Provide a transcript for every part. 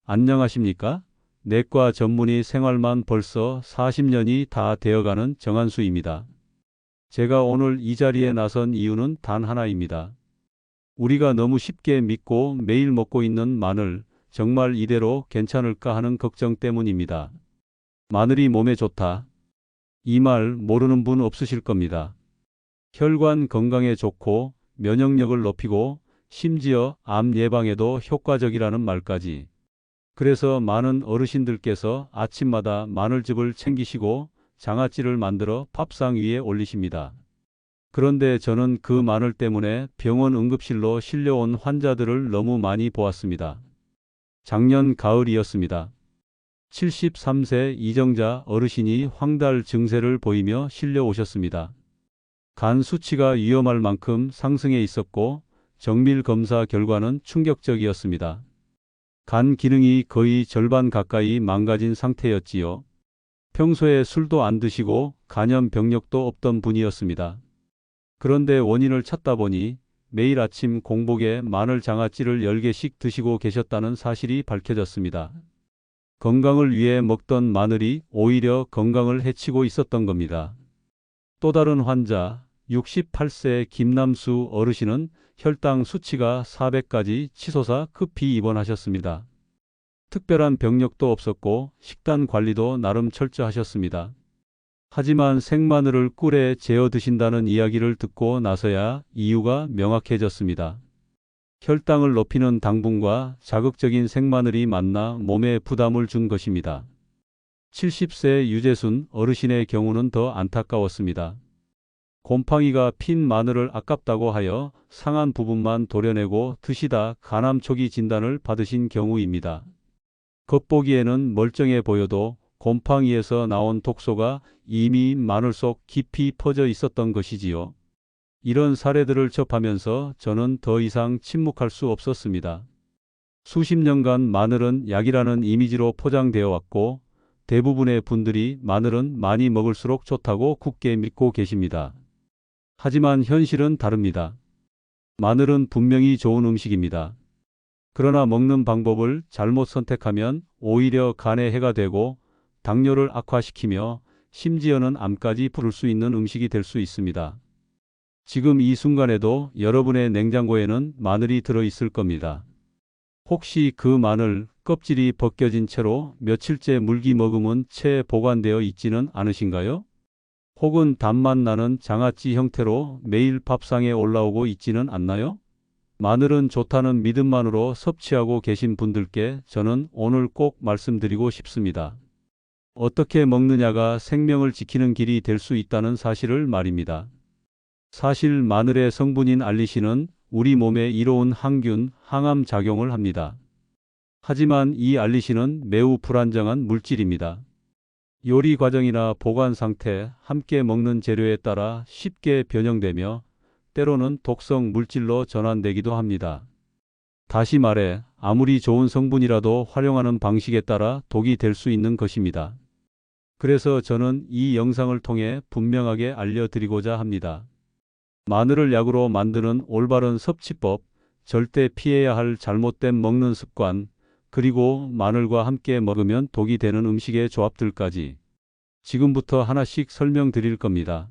안녕하십니까? 내과 전문의 생활만 벌써 40년이 다 되어가는 정한수입니다. 제가 오늘 이 자리에 나선 이유는 단 하나입니다. 우리가 너무 쉽게 믿고 매일 먹고 있는 마늘, 정말 이대로 괜찮을까 하는 걱정 때문입니다. 마늘이 몸에 좋다. 이 말 모르는 분 없으실 겁니다. 혈관 건강에 좋고 면역력을 높이고 심지어 암 예방에도 효과적이라는 말까지. 그래서 많은 어르신들께서 아침마다 마늘즙을 챙기시고 장아찌를 만들어 밥상 위에 올리십니다. 그런데 저는 그 마늘 때문에 병원 응급실로 실려온 환자들을 너무 많이 보았습니다. 작년 가을이었습니다. 73세 이정자 어르신이 황달 증세를 보이며 실려오셨습니다. 간 수치가 위험할 만큼 상승해 있었고 정밀 검사 결과는 충격적이었습니다. 간 기능이 거의 절반 가까이 망가진 상태였지요. 평소에 술도 안 드시고 간염 병력도 없던 분이었습니다. 그런데 원인을 찾다 보니 매일 아침 공복에 마늘 장아찌를 10개씩 드시고 계셨다는 사실이 밝혀졌습니다. 건강을 위해 먹던 마늘이 오히려 건강을 해치고 있었던 겁니다. 또 다른 환자, 68세 김남수 어르신은 혈당 수치가 400까지 치솟아 급히 입원하셨습니다. 특별한 병력도 없었고 식단 관리도 나름 철저하셨습니다. 하지만 생마늘을 꿀에 재어 드신다는 이야기를 듣고 나서야 이유가 명확해졌습니다. 혈당을 높이는 당분과 자극적인 생마늘이 만나 몸에 부담을 준 것입니다. 70세 유재순 어르신의 경우는 더 안타까웠습니다. 곰팡이가 핀 마늘을 아깝다고 하여 상한 부분만 도려내고 드시다 간암 초기 진단을 받으신 경우입니다. 겉보기에는 멀쩡해 보여도 곰팡이에서 나온 독소가 이미 마늘 속 깊이 퍼져 있었던 것이지요. 이런 사례들을 접하면서 저는 더 이상 침묵할 수 없었습니다. 수십 년간 마늘은 약이라는 이미지로 포장되어 왔고 대부분의 분들이 마늘은 많이 먹을수록 좋다고 굳게 믿고 계십니다. 하지만 현실은 다릅니다. 마늘은 분명히 좋은 음식입니다. 그러나 먹는 방법을 잘못 선택하면 오히려 간에 해가 되고 당뇨를 악화시키며 심지어는 암까지 부를 수 있는 음식이 될 수 있습니다. 지금 이 순간에도 여러분의 냉장고에는 마늘이 들어있을 겁니다. 혹시 그 마늘 껍질이 벗겨진 채로 며칠째 물기 머금은 채 보관되어 있지는 않으신가요? 혹은 단맛 나는 장아찌 형태로 매일 밥상에 올라오고 있지는 않나요? 마늘은 좋다는 믿음만으로 섭취하고 계신 분들께 저는 오늘 꼭 말씀드리고 싶습니다. 어떻게 먹느냐가 생명을 지키는 길이 될 수 있다는 사실을 말입니다. 사실 마늘의 성분인 알리신은 우리 몸에 이로운 항균, 항암 작용을 합니다. 하지만 이 알리신은 매우 불안정한 물질입니다. 요리 과정이나 보관 상태, 함께 먹는 재료에 따라 쉽게 변형되며 때로는 독성 물질로 전환되기도 합니다. 다시 말해 아무리 좋은 성분이라도 활용하는 방식에 따라 독이 될 수 있는 것입니다. 그래서 저는 이 영상을 통해 분명하게 알려드리고자 합니다. 마늘을 약으로 만드는 올바른 섭취법, 절대 피해야 할 잘못된 먹는 습관, 그리고 마늘과 함께 먹으면 독이 되는 음식의 조합들까지 지금부터 하나씩 설명드릴 겁니다.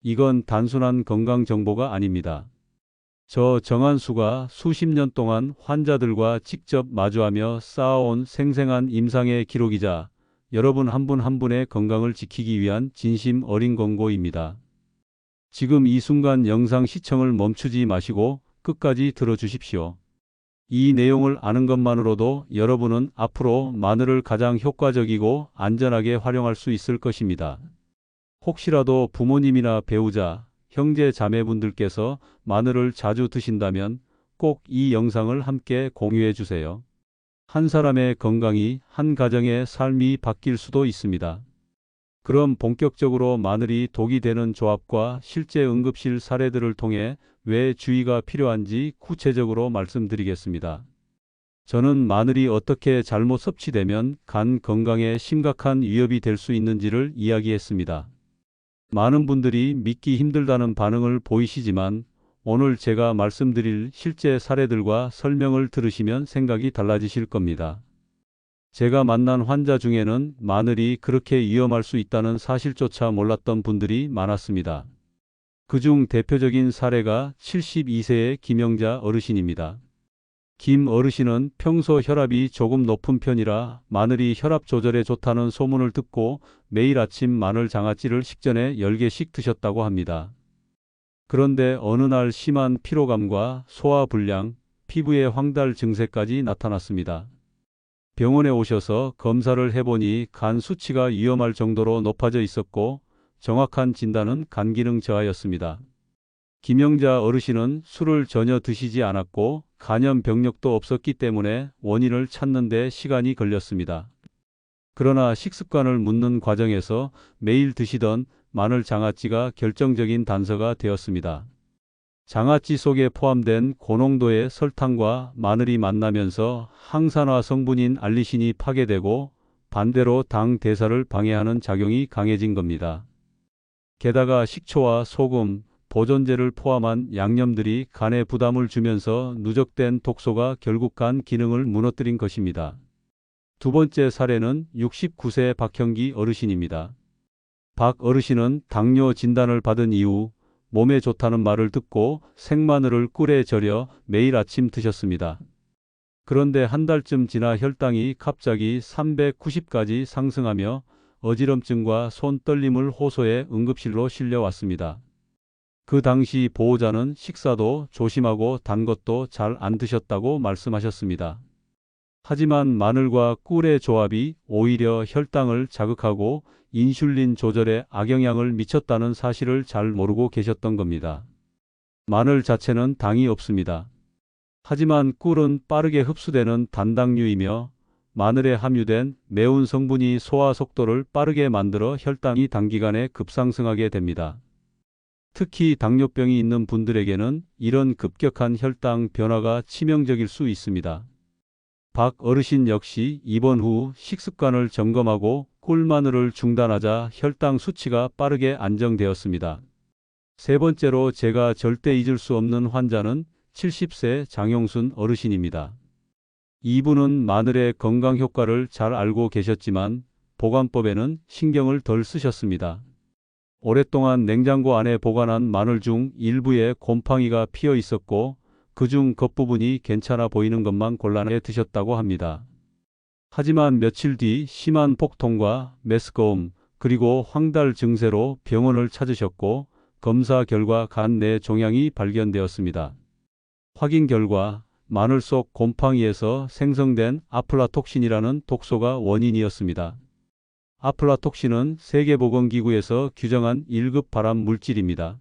이건 단순한 건강 정보가 아닙니다. 저 정한수가 수십 년 동안 환자들과 직접 마주하며 쌓아온 생생한 임상의 기록이자 여러분 한 분 한 분의 건강을 지키기 위한 진심 어린 권고입니다. 지금 이 순간 영상 시청을 멈추지 마시고 끝까지 들어주십시오. 이 내용을 아는 것만으로도 여러분은 앞으로 마늘을 가장 효과적이고 안전하게 활용할 수 있을 것입니다. 혹시라도 부모님이나 배우자, 형제 자매분들께서 마늘을 자주 드신다면 꼭 이 영상을 함께 공유해 주세요. 한 사람의 건강이 한 가정의 삶이 바뀔 수도 있습니다. 그럼 본격적으로 마늘이 독이 되는 조합과 실제 응급실 사례들을 통해 왜 주의가 필요한지 구체적으로 말씀드리겠습니다. 저는 마늘이 어떻게 잘못 섭취되면 간 건강에 심각한 위협이 될 수 있는지를 이야기했습니다. 많은 분들이 믿기 힘들다는 반응을 보이시지만 오늘 제가 말씀드릴 실제 사례들과 설명을 들으시면 생각이 달라지실 겁니다. 제가 만난 환자 중에는 마늘이 그렇게 위험할 수 있다는 사실조차 몰랐던 분들이 많았습니다. 그중 대표적인 사례가 72세의 김영자 어르신입니다. 김 어르신은 평소 혈압이 조금 높은 편이라 마늘이 혈압 조절에 좋다는 소문을 듣고 매일 아침 마늘 장아찌를 식전에 10개씩 드셨다고 합니다. 그런데 어느 날 심한 피로감과 소화불량, 피부에 황달 증세까지 나타났습니다. 병원에 오셔서 검사를 해보니 간 수치가 위험할 정도로 높아져 있었고 정확한 진단은 간기능 저하였습니다. 김영자 어르신은 술을 전혀 드시지 않았고 간염 병력도 없었기 때문에 원인을 찾는 데 시간이 걸렸습니다. 그러나 식습관을 묻는 과정에서 매일 드시던 마늘 장아찌가 결정적인 단서가 되었습니다. 장아찌 속에 포함된 고농도의 설탕과 마늘이 만나면서 항산화 성분인 알리신이 파괴되고 반대로 당 대사를 방해하는 작용이 강해진 겁니다. 게다가 식초와 소금, 보존제를 포함한 양념들이 간에 부담을 주면서 누적된 독소가 결국 간 기능을 무너뜨린 것입니다. 두 번째 사례는 69세 박형기 어르신입니다. 박 어르신은 당뇨 진단을 받은 이후 몸에 좋다는 말을 듣고 생마늘을 꿀에 절여 매일 아침 드셨습니다. 그런데 한 달쯤 지나 혈당이 갑자기 390까지 상승하며 어지럼증과 손 떨림을 호소해 응급실로 실려왔습니다. 그 당시 보호자는 식사도 조심하고 단 것도 잘 안 드셨다고 말씀하셨습니다. 하지만 마늘과 꿀의 조합이 오히려 혈당을 자극하고 인슐린 조절에 악영향을 미쳤다는 사실을 잘 모르고 계셨던 겁니다. 마늘 자체는 당이 없습니다. 하지만 꿀은 빠르게 흡수되는 단당류이며 마늘에 함유된 매운 성분이 소화 속도를 빠르게 만들어 혈당이 단기간에 급상승하게 됩니다. 특히 당뇨병이 있는 분들에게는 이런 급격한 혈당 변화가 치명적일 수 있습니다. 박 어르신 역시 입원 후 식습관을 점검하고 꿀마늘을 중단하자 혈당 수치가 빠르게 안정되었습니다. 세 번째로 제가 절대 잊을 수 없는 환자는 70세 장용순 어르신입니다. 이분은 마늘의 건강 효과를 잘 알고 계셨지만 보관법에는 신경을 덜 쓰셨습니다. 오랫동안 냉장고 안에 보관한 마늘 중 일부에 곰팡이가 피어 있었고 그중 겉부분이 괜찮아 보이는 것만 골라내 드셨다고 합니다. 하지만 며칠 뒤 심한 복통과 메스꺼움 그리고 황달 증세로 병원을 찾으셨고 검사 결과 간 내 종양이 발견되었습니다. 확인 결과 마늘 속 곰팡이에서 생성된 아플라톡신이라는 독소가 원인이었습니다. 아플라톡신은 세계보건기구에서 규정한 1급 발암 물질입니다.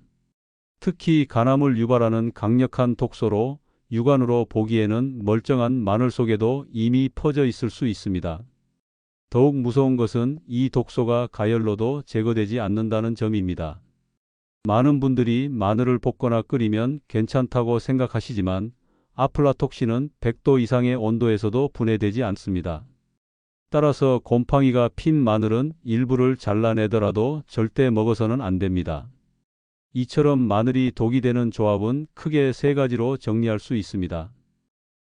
특히 간암을 유발하는 강력한 독소로 육안으로 보기에는 멀쩡한 마늘 속에도 이미 퍼져 있을 수 있습니다. 더욱 무서운 것은 이 독소가 가열로도 제거되지 않는다는 점입니다. 많은 분들이 마늘을 볶거나 끓이면 괜찮다고 생각하시지만 아플라톡신은 100도 이상의 온도에서도 분해되지 않습니다. 따라서 곰팡이가 핀 마늘은 일부를 잘라내더라도 절대 먹어서는 안 됩니다. 이처럼 마늘이 독이 되는 조합은 크게 세 가지로 정리할 수 있습니다.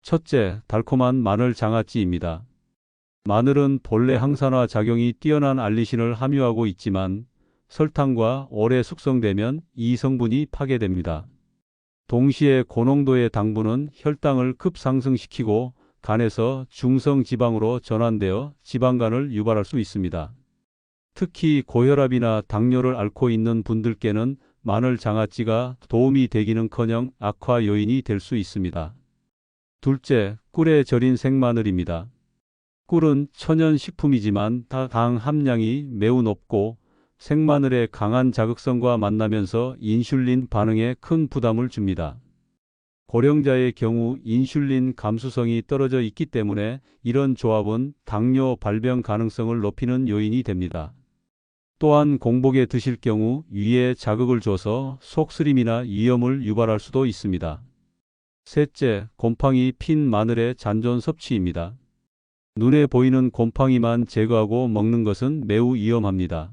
첫째, 달콤한 마늘 장아찌입니다. 마늘은 본래 항산화 작용이 뛰어난 알리신을 함유하고 있지만 설탕과 오래 숙성되면 이 성분이 파괴됩니다. 동시에 고농도의 당분은 혈당을 급상승시키고 간에서 중성지방으로 전환되어 지방간을 유발할 수 있습니다. 특히 고혈압이나 당뇨를 앓고 있는 분들께는 마늘 장아찌가 도움이 되기는커녕 악화 요인이 될 수 있습니다. 둘째, 꿀에 절인 생마늘입니다. 꿀은 천연식품이지만 당 함량이 매우 높고 생마늘의 강한 자극성과 만나면서 인슐린 반응에 큰 부담을 줍니다. 고령자의 경우 인슐린 감수성이 떨어져 있기 때문에 이런 조합은 당뇨 발병 가능성을 높이는 요인이 됩니다. 또한 공복에 드실 경우 위에 자극을 줘서 속쓰림이나 위염을 유발할 수도 있습니다. 셋째, 곰팡이 핀 마늘의 잔존 섭취입니다. 눈에 보이는 곰팡이만 제거하고 먹는 것은 매우 위험합니다.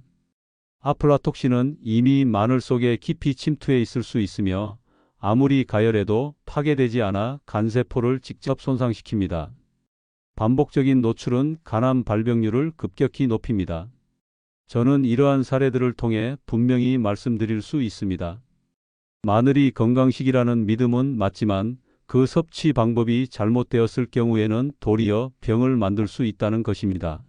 아플라톡신은 이미 마늘 속에 깊이 침투해 있을 수 있으며 아무리 가열해도 파괴되지 않아 간세포를 직접 손상시킵니다. 반복적인 노출은 간암 발병률을 급격히 높입니다. 저는 이러한 사례들을 통해 분명히 말씀드릴 수 있습니다. 마늘이 건강식이라는 믿음은 맞지만 그 섭취 방법이 잘못되었을 경우에는 도리어 병을 만들 수 있다는 것입니다.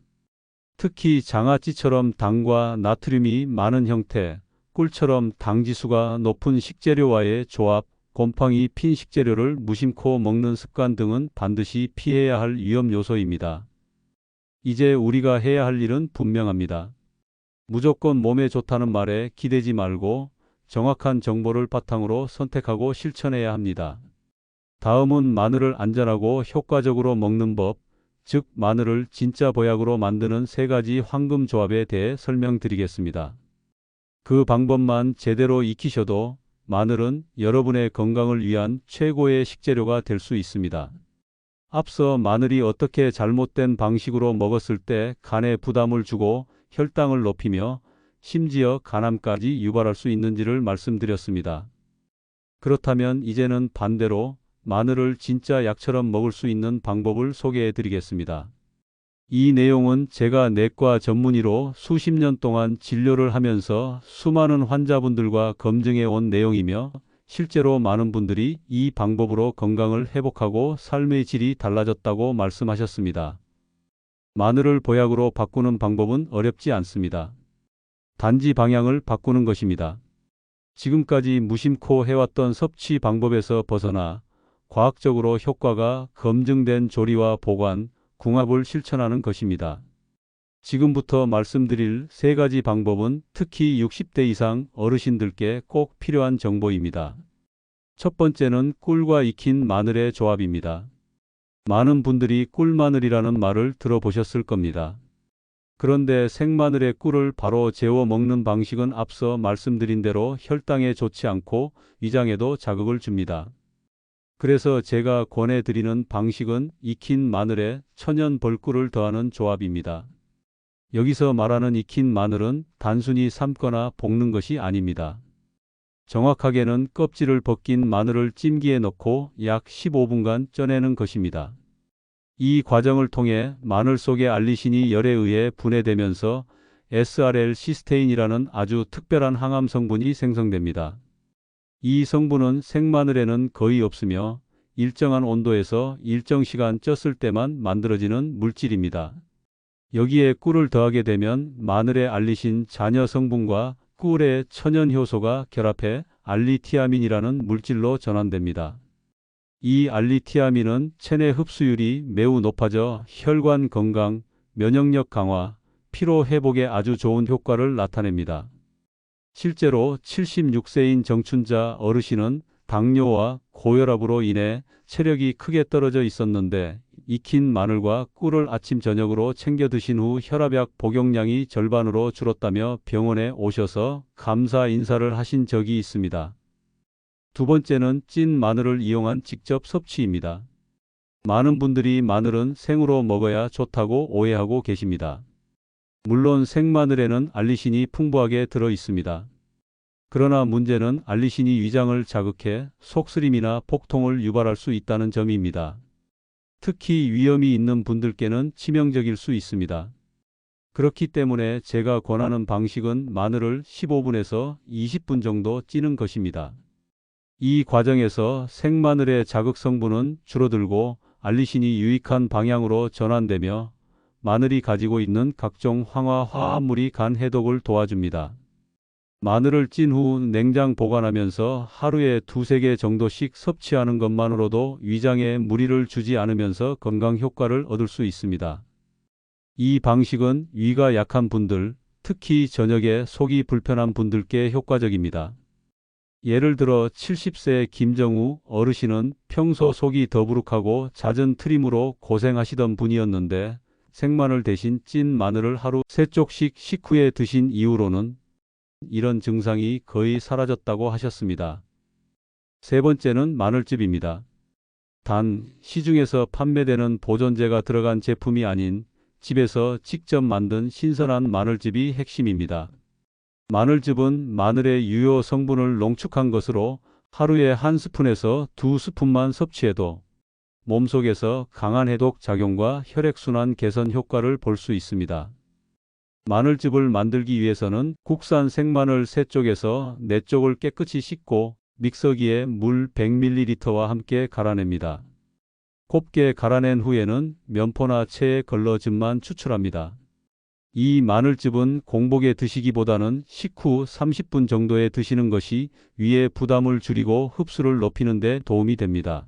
특히 장아찌처럼 당과 나트륨이 많은 형태, 꿀처럼 당지수가 높은 식재료와의 조합, 곰팡이 핀 식재료를 무심코 먹는 습관 등은 반드시 피해야 할 위험 요소입니다. 이제 우리가 해야 할 일은 분명합니다. 무조건 몸에 좋다는 말에 기대지 말고 정확한 정보를 바탕으로 선택하고 실천해야 합니다. 다음은 마늘을 안전하고 효과적으로 먹는 법, 즉 마늘을 진짜 보약으로 만드는 3가지 황금 조합에 대해 설명드리겠습니다. 그 방법만 제대로 익히셔도 마늘은 여러분의 건강을 위한 최고의 식재료가 될 수 있습니다. 앞서 마늘이 어떻게 잘못된 방식으로 먹었을 때 간에 부담을 주고 혈당을 높이며 심지어 간암까지 유발할 수 있는지를 말씀드렸습니다. 그렇다면 이제는 반대로 마늘을 진짜 약처럼 먹을 수 있는 방법을 소개해 드리겠습니다. 이 내용은 제가 내과 전문의로 수십 년 동안 진료를 하면서 수많은 환자분들과 검증해 온 내용이며 실제로 많은 분들이 이 방법으로 건강을 회복하고 삶의 질이 달라졌다고 말씀하셨습니다. 마늘을 보약으로 바꾸는 방법은 어렵지 않습니다. 단지 방향을 바꾸는 것입니다. 지금까지 무심코 해왔던 섭취 방법에서 벗어나 과학적으로 효과가 검증된 조리와 보관, 궁합을 실천하는 것입니다. 지금부터 말씀드릴 3가지 방법은 특히 60대 이상 어르신들께 꼭 필요한 정보입니다. 첫 번째는 꿀과 익힌 마늘의 조합입니다. 많은 분들이 꿀마늘이라는 말을 들어보셨을 겁니다. 그런데 생마늘의 꿀을 바로 재워 먹는 방식은 앞서 말씀드린 대로 혈당에 좋지 않고 위장에도 자극을 줍니다. 그래서 제가 권해드리는 방식은 익힌 마늘에 천연 벌꿀을 더하는 조합입니다. 여기서 말하는 익힌 마늘은 단순히 삶거나 볶는 것이 아닙니다. 정확하게는 껍질을 벗긴 마늘을 찜기에 넣고 약 15분간 쪄내는 것입니다. 이 과정을 통해 마늘 속의 알리신이 열에 의해 분해되면서 SRL-시스테인이라는 아주 특별한 항암 성분이 생성됩니다. 이 성분은 생마늘에는 거의 없으며 일정한 온도에서 일정 시간 쪘을 때만 만들어지는 물질입니다. 여기에 꿀을 더하게 되면 마늘의 알리신 잔여 성분과 꿀의 천연 효소가 결합해 알리티아민이라는 물질로 전환됩니다. 이 알리티아민은 체내 흡수율이 매우 높아져 혈관 건강, 면역력 강화, 피로 회복에 아주 좋은 효과를 나타냅니다. 실제로 76세인 정춘자 어르신은 당뇨와 고혈압으로 인해 체력이 크게 떨어져 있었는데 익힌 마늘과 꿀을 아침 저녁으로 챙겨 드신 후 혈압약 복용량이 절반으로 줄었다며 병원에 오셔서 감사 인사를 하신 적이 있습니다. 두 번째는 찐 마늘을 이용한 직접 섭취입니다. 많은 분들이 마늘은 생으로 먹어야 좋다고 오해하고 계십니다. 물론 생마늘에는 알리신이 풍부하게 들어 있습니다. 그러나 문제는 알리신이 위장을 자극해 속쓰림이나 복통을 유발할 수 있다는 점입니다. 특히 위염이 있는 분들께는 치명적일 수 있습니다. 그렇기 때문에 제가 권하는 방식은 마늘을 15분에서 20분 정도 찌는 것입니다. 이 과정에서 생마늘의 자극 성분은 줄어들고 알리신이 유익한 방향으로 전환되며 마늘이 가지고 있는 각종 황화 화합물이 간 해독을 도와줍니다. 마늘을 찐 후 냉장 보관하면서 하루에 2~3개 정도씩 섭취하는 것만으로도 위장에 무리를 주지 않으면서 건강 효과를 얻을 수 있습니다. 이 방식은 위가 약한 분들, 특히 저녁에 속이 불편한 분들께 효과적입니다. 예를 들어 70세 김정우 어르신은 평소 속이 더부룩하고 잦은 트림으로 고생하시던 분이었는데 생마늘 대신 찐 마늘을 하루 3쪽씩 식후에 드신 이후로는 이런 증상이 거의 사라졌다고 하셨습니다. 세 번째는 마늘즙입니다. 단, 시중에서 판매되는 보존제가 들어간 제품이 아닌 집에서 직접 만든 신선한 마늘즙이 핵심입니다. 마늘즙은 마늘의 유효 성분을 농축한 것으로 하루에 1스푼에서 2스푼만 섭취해도 몸속에서 강한 해독 작용과 혈액순환 개선 효과를 볼 수 있습니다. 마늘즙을 만들기 위해서는 국산 생마늘 3쪽에서 4쪽을 깨끗이 씻고 믹서기에 물 100ml와 함께 갈아냅니다. 곱게 갈아낸 후에는 면포나 체에 걸러 즙만 추출합니다. 이 마늘즙은 공복에 드시기보다는 식후 30분 정도에 드시는 것이 위의 부담을 줄이고 흡수를 높이는 데 도움이 됩니다.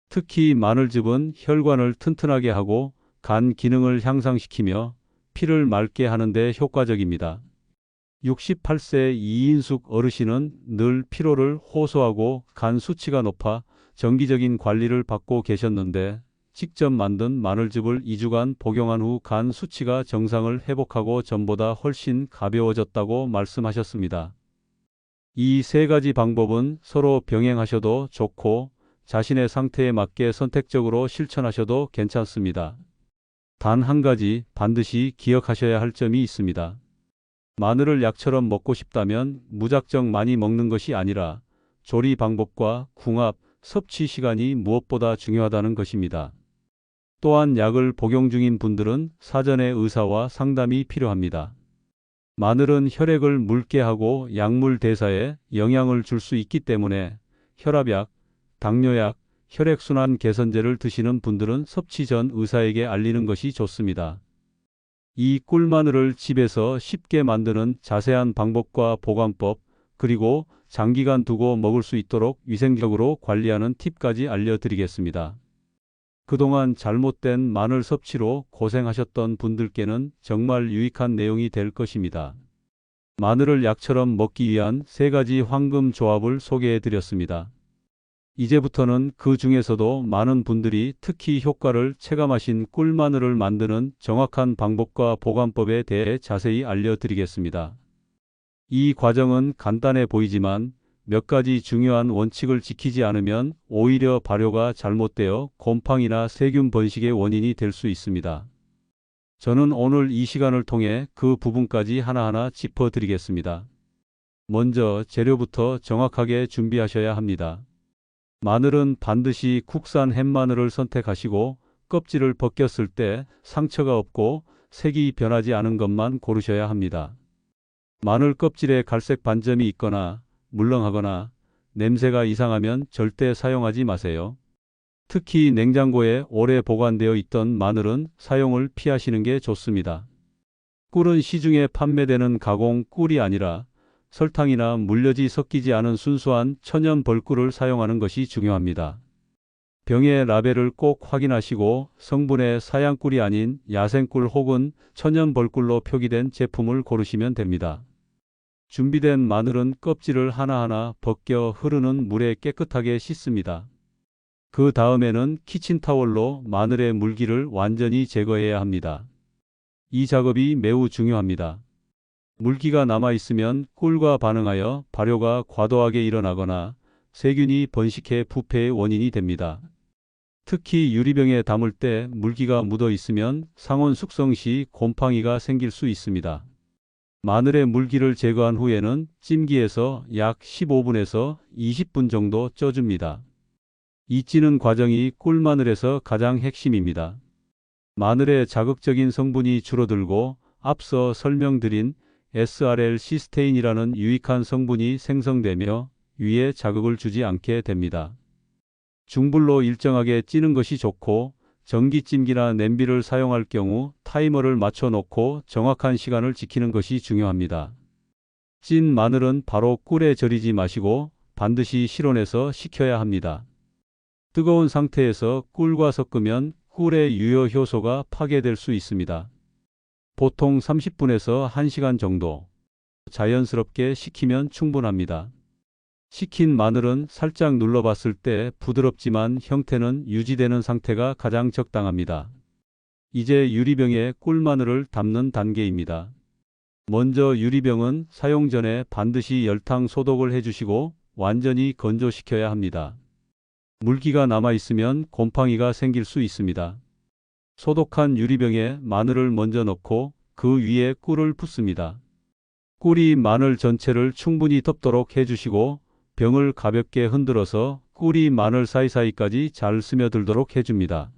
특히 마늘즙은 혈관을 튼튼하게 하고 간 기능을 향상시키며 피를 맑게 하는 데 효과적입니다. 68세 이인숙 어르신은 늘 피로를 호소하고 간 수치가 높아 정기적인 관리를 받고 계셨는데 직접 만든 마늘즙을 2주간 복용한 후 간 수치가 정상을 회복하고 전보다 훨씬 가벼워졌다고 말씀하셨습니다. 이 3가지 방법은 서로 병행하셔도 좋고 자신의 상태에 맞게 선택적으로 실천하셔도 괜찮습니다. 단 한 가지 반드시 기억하셔야 할 점이 있습니다. 마늘을 약처럼 먹고 싶다면 무작정 많이 먹는 것이 아니라 조리 방법과 궁합, 섭취 시간이 무엇보다 중요하다는 것입니다. 또한 약을 복용 중인 분들은 사전에 의사와 상담이 필요합니다. 마늘은 혈액을 묽게 하고 약물 대사에 영향을 줄 수 있기 때문에 혈압약, 당뇨약, 혈액순환 개선제를 드시는 분들은 섭취 전 의사에게 알리는 것이 좋습니다. 이 꿀마늘을 집에서 쉽게 만드는 자세한 방법과 보관법, 그리고 장기간 두고 먹을 수 있도록 위생적으로 관리하는 팁까지 알려드리겠습니다. 그동안 잘못된 마늘 섭취로 고생하셨던 분들께는 정말 유익한 내용이 될 것입니다. 마늘을 약처럼 먹기 위한 3가지 황금 조합을 소개해 드렸습니다. 이제부터는 그 중에서도 많은 분들이 특히 효과를 체감하신 꿀마늘을 만드는 정확한 방법과 보관법에 대해 자세히 알려드리겠습니다. 이 과정은 간단해 보이지만 몇 가지 중요한 원칙을 지키지 않으면 오히려 발효가 잘못되어 곰팡이나 세균 번식의 원인이 될 수 있습니다. 저는 오늘 이 시간을 통해 그 부분까지 하나하나 짚어드리겠습니다. 먼저 재료부터 정확하게 준비하셔야 합니다. 마늘은 반드시 국산 햇마늘을 선택하시고 껍질을 벗겼을 때 상처가 없고 색이 변하지 않은 것만 고르셔야 합니다. 마늘 껍질에 갈색 반점이 있거나 물렁하거나 냄새가 이상하면 절대 사용하지 마세요. 특히 냉장고에 오래 보관되어 있던 마늘은 사용을 피하시는 게 좋습니다. 꿀은 시중에 판매되는 가공 꿀이 아니라 설탕이나 물엿이 섞이지 않은 순수한 천연 벌꿀을 사용하는 것이 중요합니다. 병의 라벨을 꼭 확인하시고 성분에 사양꿀이 아닌 야생꿀 혹은 천연 벌꿀로 표기된 제품을 고르시면 됩니다. 준비된 마늘은 껍질을 하나하나 벗겨 흐르는 물에 깨끗하게 씻습니다. 그 다음에는 키친타월로 마늘의 물기를 완전히 제거해야 합니다. 이 작업이 매우 중요합니다. 물기가 남아있으면 꿀과 반응하여 발효가 과도하게 일어나거나 세균이 번식해 부패의 원인이 됩니다. 특히 유리병에 담을 때 물기가 묻어 있으면 상온 숙성 시 곰팡이가 생길 수 있습니다. 마늘의 물기를 제거한 후에는 찜기에서 약 15분에서 20분 정도 쪄줍니다. 이 찌는 과정이 꿀마늘에서 가장 핵심입니다. 마늘의 자극적인 성분이 줄어들고 앞서 설명드린 SRL-시스테인이라는 유익한 성분이 생성되며 위에 자극을 주지 않게 됩니다. 중불로 일정하게 찌는 것이 좋고 전기찜기나 냄비를 사용할 경우 타이머를 맞춰 놓고 정확한 시간을 지키는 것이 중요합니다. 찐 마늘은 바로 꿀에 절이지 마시고 반드시 실온에서 식혀야 합니다. 뜨거운 상태에서 꿀과 섞으면 꿀의 유효 효소가 파괴될 수 있습니다. 보통 30분에서 1시간 정도 자연스럽게 식히면 충분합니다. 식힌 마늘은 살짝 눌러봤을 때 부드럽지만 형태는 유지되는 상태가 가장 적당합니다. 이제 유리병에 꿀마늘을 담는 단계입니다. 먼저 유리병은 사용 전에 반드시 열탕 소독을 해주시고 완전히 건조시켜야 합니다. 물기가 남아있으면 곰팡이가 생길 수 있습니다. 소독한 유리병에 마늘을 먼저 넣고 그 위에 꿀을 붓습니다. 꿀이 마늘 전체를 충분히 덮도록 해주시고 병을 가볍게 흔들어서 꿀이 마늘 사이사이까지 잘 스며들도록 해줍니다.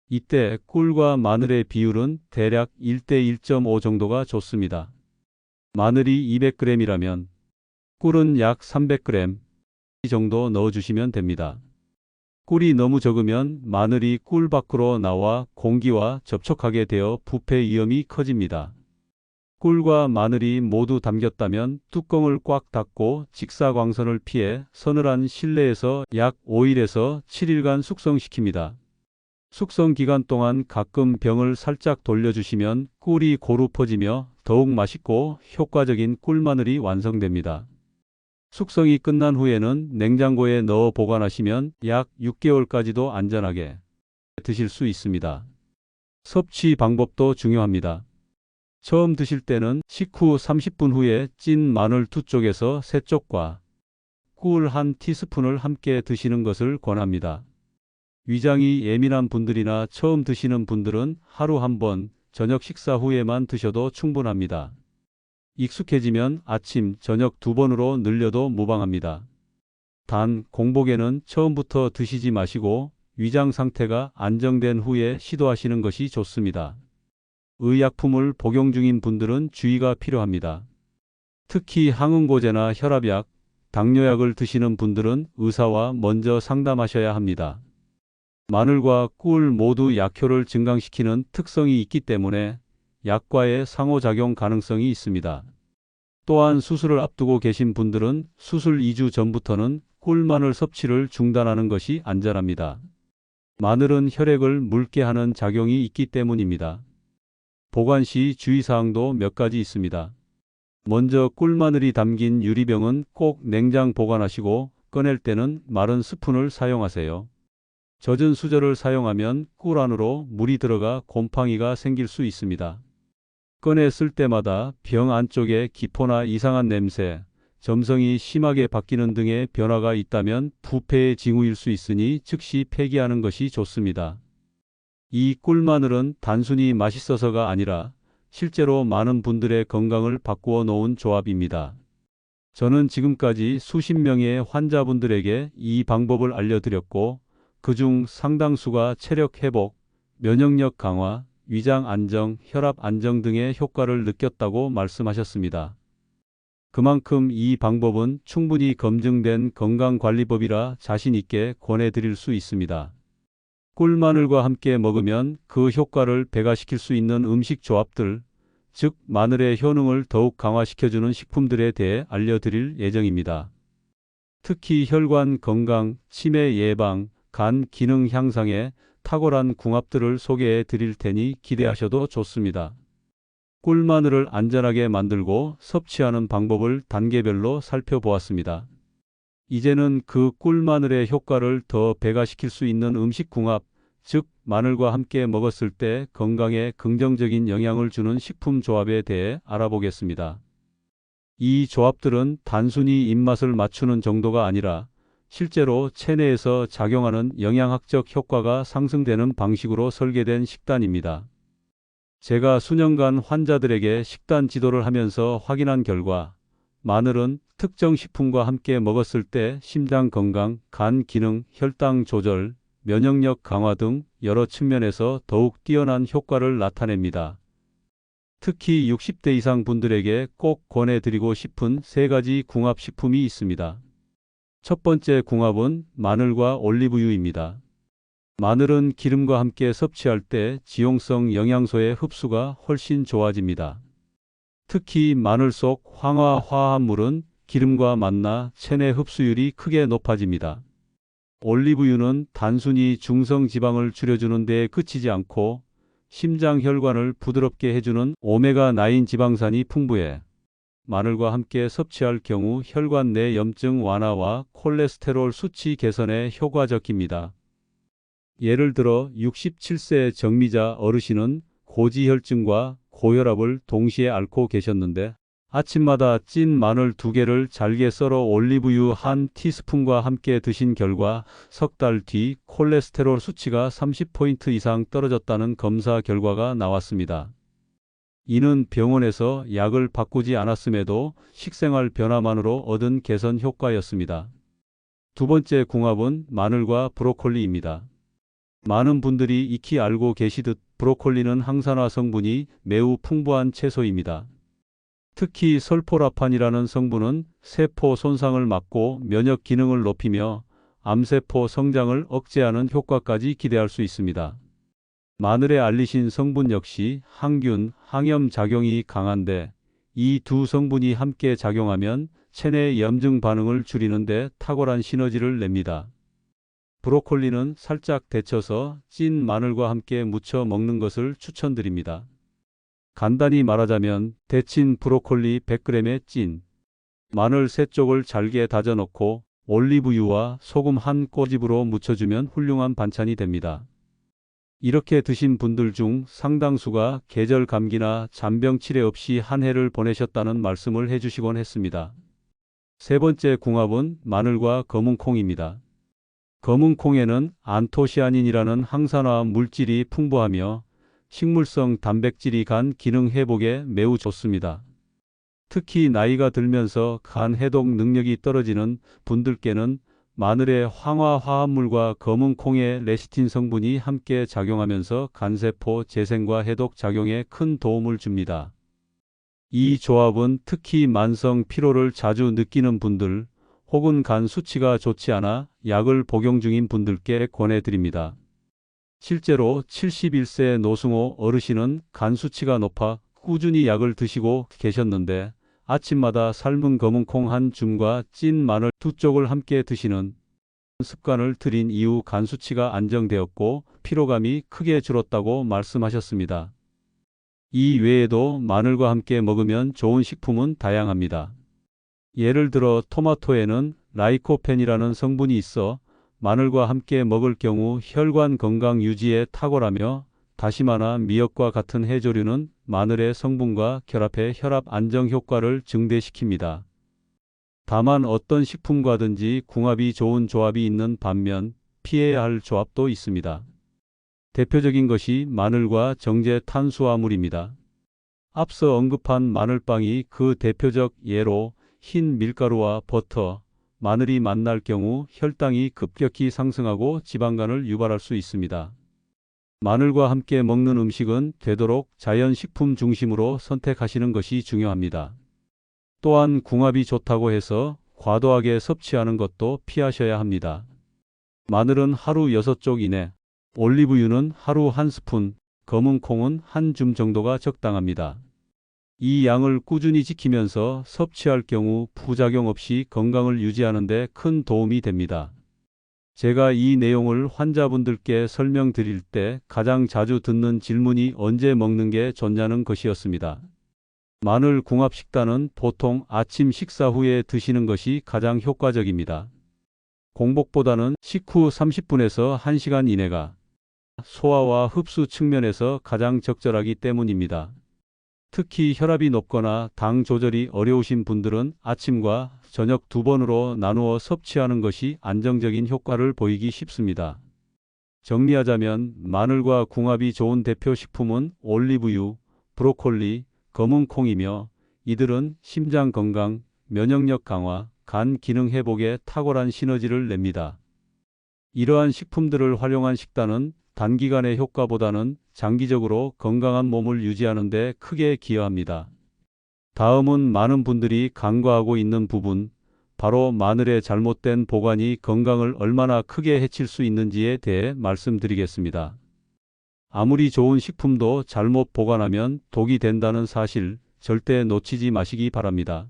이때 꿀과 마늘의 비율은 대략 1대 1.5 정도가 좋습니다. 마늘이 200g이라면 꿀은 약 300g 정도 넣어주시면 됩니다. 꿀이 너무 적으면 마늘이 꿀 밖으로 나와 공기와 접촉하게 되어 부패 위험이 커집니다. 꿀과 마늘이 모두 담겼다면 뚜껑을 꽉 닫고 직사광선을 피해 서늘한 실내에서 약 5일에서 7일간 숙성시킵니다. 숙성 기간 동안 가끔 병을 살짝 돌려주시면 꿀이 고루 퍼지며 더욱 맛있고 효과적인 꿀마늘이 완성됩니다. 숙성이 끝난 후에는 냉장고에 넣어 보관하시면 약 6개월까지도 안전하게 드실 수 있습니다. 섭취 방법도 중요합니다. 처음 드실 때는 식후 30분 후에 찐 마늘 2쪽에서 3쪽과 꿀 1티스푼을 함께 드시는 것을 권합니다. 위장이 예민한 분들이나 처음 드시는 분들은 하루 한 번 저녁 식사 후에만 드셔도 충분합니다. 익숙해지면 아침, 저녁 2번으로 늘려도 무방합니다. 단, 공복에는 처음부터 드시지 마시고 위장 상태가 안정된 후에 시도하시는 것이 좋습니다. 의약품을 복용 중인 분들은 주의가 필요합니다. 특히 항응고제나 혈압약, 당뇨약을 드시는 분들은 의사와 먼저 상담하셔야 합니다. 마늘과 꿀 모두 약효를 증강시키는 특성이 있기 때문에 약과의 상호작용 가능성이 있습니다. 또한 수술을 앞두고 계신 분들은 수술 2주 전부터는 꿀마늘 섭취를 중단하는 것이 안전합니다. 마늘은 혈액을 묽게 하는 작용이 있기 때문입니다. 보관 시 주의사항도 몇 가지 있습니다. 먼저 꿀마늘이 담긴 유리병은 꼭 냉장 보관하시고 꺼낼 때는 마른 스푼을 사용하세요. 젖은 수저를 사용하면 꿀 안으로 물이 들어가 곰팡이가 생길 수 있습니다. 꺼내 쓸 때마다 병 안쪽에 기포나 이상한 냄새, 점성이 심하게 바뀌는 등의 변화가 있다면 부패의 징후일 수 있으니 즉시 폐기하는 것이 좋습니다. 이 꿀마늘은 단순히 맛있어서가 아니라 실제로 많은 분들의 건강을 바꾸어 놓은 조합입니다. 저는 지금까지 수십 명의 환자분들에게 이 방법을 알려드렸고 그중 상당수가 체력 회복, 면역력 강화, 위장 안정, 혈압 안정 등의 효과를 느꼈다고 말씀하셨습니다. 그만큼 이 방법은 충분히 검증된 건강관리법이라 자신 있게 권해드릴 수 있습니다. 꿀마늘과 함께 먹으면 그 효과를 배가시킬 수 있는 음식 조합들, 즉 마늘의 효능을 더욱 강화시켜주는 식품들에 대해 알려드릴 예정입니다. 특히 혈관 건강, 치매 예방, 간 기능 향상에 탁월한 궁합들을 소개해 드릴 테니 기대하셔도 좋습니다. 꿀마늘을 안전하게 만들고 섭취하는 방법을 단계별로 살펴보았습니다. 이제는 그 꿀마늘의 효과를 더 배가시킬 수 있는 음식 궁합, 즉 마늘과 함께 먹었을 때 건강에 긍정적인 영향을 주는 식품 조합에 대해 알아보겠습니다. 이 조합들은 단순히 입맛을 맞추는 정도가 아니라 실제로 체내에서 작용하는 영양학적 효과가 상승되는 방식으로 설계된 식단입니다. 제가 수년간 환자들에게 식단 지도를 하면서 확인한 결과 마늘은 특정 식품과 함께 먹었을 때 심장 건강, 간 기능, 혈당 조절, 면역력 강화 등 여러 측면에서 더욱 뛰어난 효과를 나타냅니다. 특히 60대 이상 분들에게 꼭 권해드리고 싶은 3가지 궁합 식품이 있습니다. 첫 번째 궁합은 마늘과 올리브유입니다. 마늘은 기름과 함께 섭취할 때 지용성 영양소의 흡수가 훨씬 좋아집니다. 특히 마늘 속 황화 화합물은 기름과 만나 체내 흡수율이 크게 높아집니다. 올리브유는 단순히 중성 지방을 줄여주는 데에 그치지 않고 심장 혈관을 부드럽게 해주는 오메가9 지방산이 풍부해 마늘과 함께 섭취할 경우 혈관 내 염증 완화와 콜레스테롤 수치 개선에 효과적입니다. 예를 들어 67세 정미자 어르신은 고지혈증과 고혈압을 동시에 앓고 계셨는데 아침마다 찐 마늘 2개를 잘게 썰어 올리브유 1티스푼과 함께 드신 결과 석 달 뒤 콜레스테롤 수치가 30포인트 이상 떨어졌다는 검사 결과가 나왔습니다. 이는 병원에서 약을 바꾸지 않았음에도 식생활 변화만으로 얻은 개선 효과였습니다. 두 번째 궁합은 마늘과 브로콜리입니다. 많은 분들이 익히 알고 계시듯 브로콜리는 항산화 성분이 매우 풍부한 채소입니다. 특히 설포라판이라는 성분은 세포 손상을 막고 면역 기능을 높이며 암세포 성장을 억제하는 효과까지 기대할 수 있습니다. 마늘의 알리신 성분 역시 항균, 항염 작용이 강한데 이 두 성분이 함께 작용하면 체내 염증 반응을 줄이는 데 탁월한 시너지를 냅니다. 브로콜리는 살짝 데쳐서 찐 마늘과 함께 무쳐 먹는 것을 추천드립니다. 간단히 말하자면 데친 브로콜리 100g에 찐 마늘 3쪽을 잘게 다져 넣고 올리브유와 소금 한 꼬집으로 무쳐주면 훌륭한 반찬이 됩니다. 이렇게 드신 분들 중 상당수가 계절 감기나 잔병 치레 없이 한 해를 보내셨다는 말씀을 해주시곤 했습니다. 세 번째 궁합은 마늘과 검은콩입니다. 검은콩에는 안토시아닌이라는 항산화 물질이 풍부하며 식물성 단백질이 간 기능 회복에 매우 좋습니다. 특히 나이가 들면서 간 해독 능력이 떨어지는 분들께는 마늘의 황화 화합물과 검은콩의 레시틴 성분이 함께 작용하면서 간세포 재생과 해독 작용에 큰 도움을 줍니다. 이 조합은 특히 만성 피로를 자주 느끼는 분들 혹은 간 수치가 좋지 않아 약을 복용 중인 분들께 권해드립니다. 실제로 71세 노승호 어르신은 간 수치가 높아 꾸준히 약을 드시고 계셨는데 아침마다 삶은 검은콩 한 줌과 찐 마늘 2쪽을 함께 드시는 습관을 들인 이후 간 수치가 안정되었고 피로감이 크게 줄었다고 말씀하셨습니다. 이 외에도 마늘과 함께 먹으면 좋은 식품은 다양합니다. 예를 들어 토마토에는 라이코펜이라는 성분이 있어 마늘과 함께 먹을 경우 혈관 건강 유지에 탁월하며 다시마나 미역과 같은 해조류는 마늘의 성분과 결합해 혈압 안정 효과를 증대시킵니다. 다만 어떤 식품과든지 궁합이 좋은 조합이 있는 반면 피해야 할 조합도 있습니다. 대표적인 것이 마늘과 정제 탄수화물입니다. 앞서 언급한 마늘빵이 그 대표적 예로 흰 밀가루와 버터, 마늘이 만날 경우 혈당이 급격히 상승하고 지방간을 유발할 수 있습니다. 마늘과 함께 먹는 음식은 되도록 자연식품 중심으로 선택하시는 것이 중요합니다. 또한 궁합이 좋다고 해서 과도하게 섭취하는 것도 피하셔야 합니다. 마늘은 하루 6쪽 이내, 올리브유는 하루 1스푼, 검은콩은 한 줌 정도가 적당합니다. 이 양을 꾸준히 지키면서 섭취할 경우 부작용 없이 건강을 유지하는 데 큰 도움이 됩니다. 제가 이 내용을 환자분들께 설명드릴 때 가장 자주 듣는 질문이 언제 먹는 게 좋냐는 것이었습니다. 마늘 궁합 식단은 보통 아침 식사 후에 드시는 것이 가장 효과적입니다. 공복보다는 식후 30분에서 1시간 이내가 소화와 흡수 측면에서 가장 적절하기 때문입니다. 특히 혈압이 높거나 당 조절이 어려우신 분들은 아침과 저녁 2번으로 나누어 섭취하는 것이 안정적인 효과를 보이기 쉽습니다. 정리하자면 마늘과 궁합이 좋은 대표 식품은 올리브유, 브로콜리, 검은콩이며 이들은 심장 건강, 면역력 강화, 간 기능 회복에 탁월한 시너지를 냅니다. 이러한 식품들을 활용한 식단은 단기간의 효과보다는 장기적으로 건강한 몸을 유지하는 데 크게 기여합니다. 다음은 많은 분들이 간과하고 있는 부분, 바로 마늘의 잘못된 보관이 건강을 얼마나 크게 해칠 수 있는지에 대해 말씀드리겠습니다. 아무리 좋은 식품도 잘못 보관하면 독이 된다는 사실 절대 놓치지 마시기 바랍니다.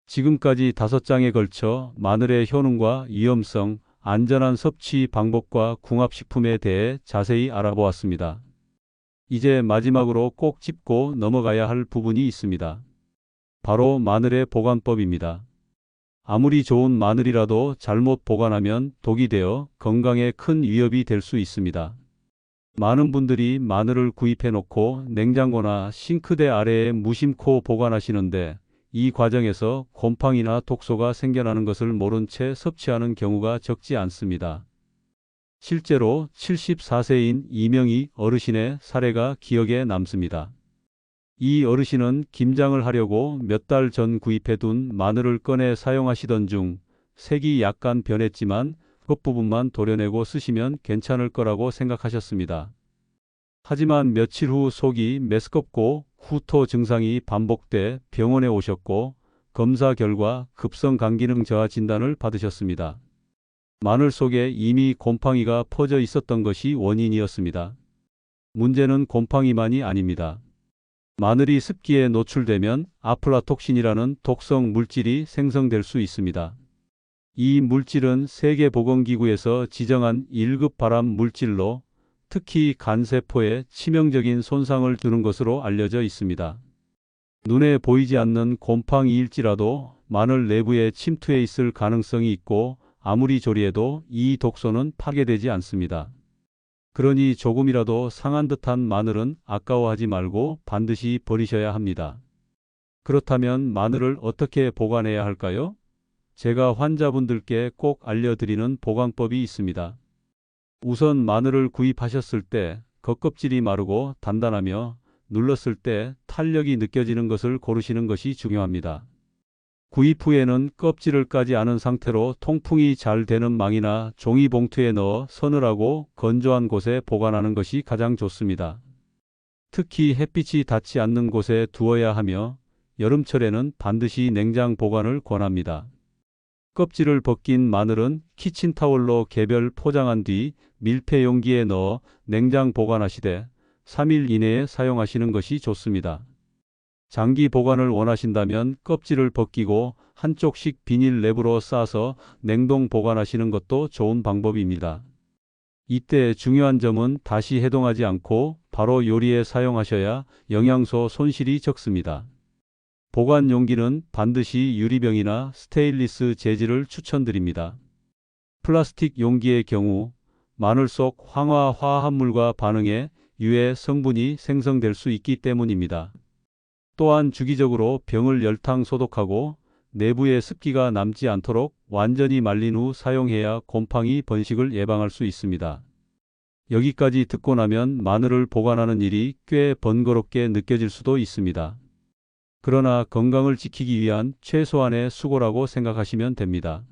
지금까지 5장에 걸쳐 마늘의 효능과 위험성, 안전한 섭취 방법과 궁합식품에 대해 자세히 알아보았습니다. 이제 마지막으로 꼭 짚고 넘어가야 할 부분이 있습니다. 바로 마늘의 보관법입니다. 아무리 좋은 마늘이라도 잘못 보관하면 독이 되어 건강에 큰 위협이 될 수 있습니다. 많은 분들이 마늘을 구입해 놓고 냉장고나 싱크대 아래에 무심코 보관하시는데 이 과정에서 곰팡이나 독소가 생겨나는 것을 모른 채 섭취하는 경우가 적지 않습니다. 실제로 74세인 이명희 어르신의 사례가 기억에 남습니다. 이 어르신은 김장을 하려고 몇 달 전 구입해 둔 마늘을 꺼내 사용하시던 중 색이 약간 변했지만 끝부분만 도려내고 쓰시면 괜찮을 거라고 생각하셨습니다. 하지만 며칠 후 속이 메스껍고 후토 증상이 반복돼 병원에 오셨고 검사 결과 급성 간기능 저하 진단을 받으셨습니다. 마늘 속에 이미 곰팡이가 퍼져 있었던 것이 원인이었습니다. 문제는 곰팡이만이 아닙니다. 마늘이 습기에 노출되면 아플라톡신이라는 독성 물질이 생성될 수 있습니다. 이 물질은 세계보건기구에서 지정한 1급 발암 물질로 특히 간세포에 치명적인 손상을 주는 것으로 알려져 있습니다. 눈에 보이지 않는 곰팡이일지라도 마늘 내부에 침투해 있을 가능성이 있고 아무리 조리해도 이 독소는 파괴되지 않습니다. 그러니 조금이라도 상한 듯한 마늘은 아까워하지 말고 반드시 버리셔야 합니다. 그렇다면 마늘을 어떻게 보관해야 할까요? 제가 환자분들께 꼭 알려드리는 보관법이 있습니다. 우선 마늘을 구입하셨을 때 겉껍질이 마르고 단단하며 눌렀을 때 탄력이 느껴지는 것을 고르시는 것이 중요합니다. 구입 후에는 껍질을 까지 않은 상태로 통풍이 잘 되는 망이나 종이봉투에 넣어 서늘하고 건조한 곳에 보관하는 것이 가장 좋습니다. 특히 햇빛이 닿지 않는 곳에 두어야 하며 여름철에는 반드시 냉장 보관을 권합니다. 껍질을 벗긴 마늘은 키친타올로 개별 포장한 뒤 밀폐 용기에 넣어 냉장 보관하시되 3일 이내에 사용하시는 것이 좋습니다. 장기 보관을 원하신다면 껍질을 벗기고 한쪽씩 비닐 랩으로 싸서 냉동 보관하시는 것도 좋은 방법입니다. 이때 중요한 점은 다시 해동하지 않고 바로 요리에 사용하셔야 영양소 손실이 적습니다. 보관 용기는 반드시 유리병이나 스테인리스 재질을 추천드립니다. 플라스틱 용기의 경우 마늘 속 황화 화합물과 반응해 유해 성분이 생성될 수 있기 때문입니다. 또한 주기적으로 병을 열탕 소독하고 내부에 습기가 남지 않도록 완전히 말린 후 사용해야 곰팡이 번식을 예방할 수 있습니다. 여기까지 듣고 나면 마늘을 보관하는 일이 꽤 번거롭게 느껴질 수도 있습니다. 그러나 건강을 지키기 위한 최소한의 수고라고 생각하시면 됩니다.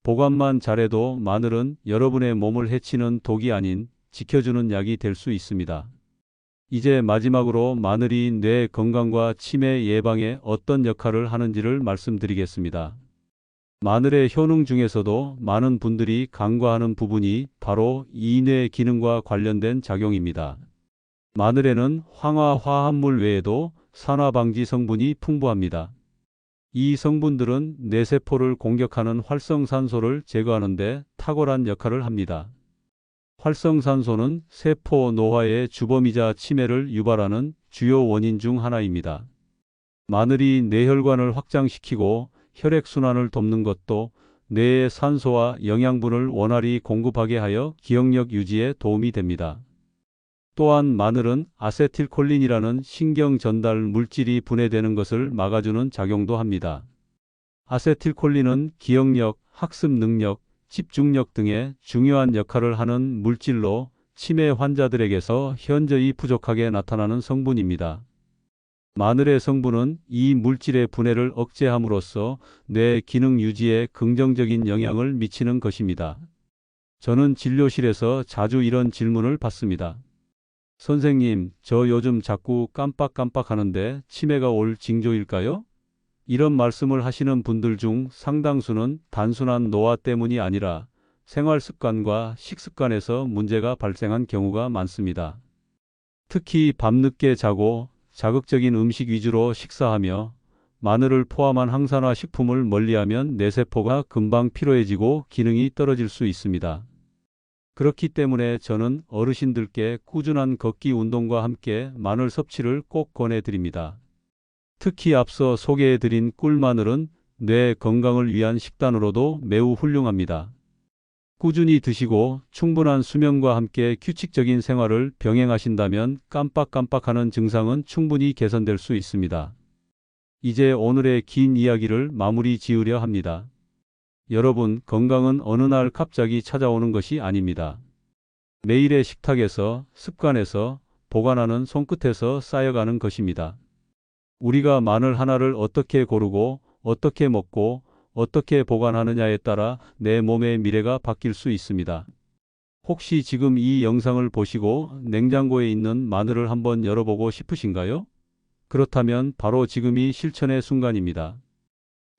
보관만 잘해도 마늘은 여러분의 몸을 해치는 독이 아닌 지켜주는 약이 될 수 있습니다. 이제 마지막으로 마늘이 뇌 건강과 치매 예방에 어떤 역할을 하는지를 말씀드리겠습니다. 마늘의 효능 중에서도 많은 분들이 간과하는 부분이 바로 이뇌 기능과 관련된 작용입니다. 마늘에는 황화 화합물 외에도 산화방지 성분이 풍부합니다. 이 성분들은 뇌세포를 공격하는 활성산소를 제거하는 데 탁월한 역할을 합니다. 활성산소는 세포 노화의 주범이자 치매를 유발하는 주요 원인 중 하나입니다. 마늘이 뇌혈관을 확장시키고 혈액순환을 돕는 것도 뇌에 산소와 영양분을 원활히 공급하게 하여 기억력 유지에 도움이 됩니다. 또한 마늘은 아세틸콜린이라는 신경 전달 물질이 분해되는 것을 막아주는 작용도 합니다. 아세틸콜린은 기억력, 학습 능력, 집중력 등의 중요한 역할을 하는 물질로 치매 환자들에게서 현저히 부족하게 나타나는 성분입니다. 마늘의 성분은 이 물질의 분해를 억제함으로써 뇌 기능 유지에 긍정적인 영향을 미치는 것입니다. 저는 진료실에서 자주 이런 질문을 받습니다. 선생님, 저 요즘 자꾸 깜빡깜빡하는데 치매가 올 징조일까요? 이런 말씀을 하시는 분들 중 상당수는 단순한 노화 때문이 아니라 생활 습관과 식습관에서 문제가 발생한 경우가 많습니다. 특히 밤늦게 자고 자극적인 음식 위주로 식사하며 마늘을 포함한 항산화 식품을 멀리하면 뇌세포가 금방 피로해지고 기능이 떨어질 수 있습니다. 그렇기 때문에 저는 어르신들께 꾸준한 걷기 운동과 함께 마늘 섭취를 꼭 권해드립니다. 특히 앞서 소개해드린 꿀마늘은 뇌 건강을 위한 식단으로도 매우 훌륭합니다. 꾸준히 드시고 충분한 수면과 함께 규칙적인 생활을 병행하신다면 깜빡깜빡하는 증상은 충분히 개선될 수 있습니다. 이제 오늘의 긴 이야기를 마무리 지으려 합니다. 여러분, 건강은 어느 날 갑자기 찾아오는 것이 아닙니다. 매일의 식탁에서, 습관에서, 보관하는 손끝에서 쌓여가는 것입니다. 우리가 마늘 하나를 어떻게 고르고 어떻게 먹고 어떻게 보관하느냐에 따라 내 몸의 미래가 바뀔 수 있습니다. 혹시 지금 이 영상을 보시고 냉장고에 있는 마늘을 한번 열어보고 싶으신가요? 그렇다면 바로 지금이 실천의 순간입니다.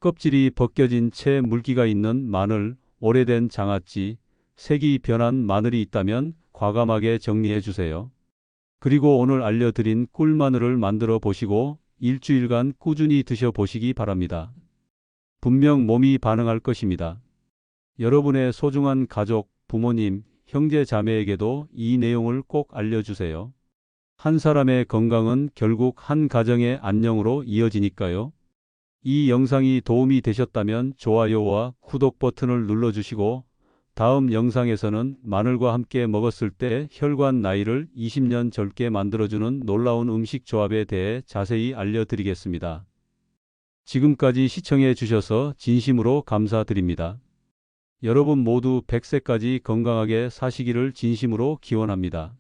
껍질이 벗겨진 채 물기가 있는 마늘, 오래된 장아찌, 색이 변한 마늘이 있다면 과감하게 정리해 주세요. 그리고 오늘 알려드린 꿀마늘을 만들어 보시고 일주일간 꾸준히 드셔 보시기 바랍니다. 분명 몸이 반응할 것입니다. 여러분의 소중한 가족, 부모님, 형제 자매에게도 이 내용을 꼭 알려주세요. 한 사람의 건강은 결국 한 가정의 안녕으로 이어지니까요. 이 영상이 도움이 되셨다면 좋아요와 구독 버튼을 눌러주시고 다음 영상에서는 마늘과 함께 먹었을 때 혈관 나이를 20년 젊게 만들어주는 놀라운 음식 조합에 대해 자세히 알려드리겠습니다. 지금까지 시청해 주셔서 진심으로 감사드립니다. 여러분 모두 100세까지 건강하게 사시기를 진심으로 기원합니다.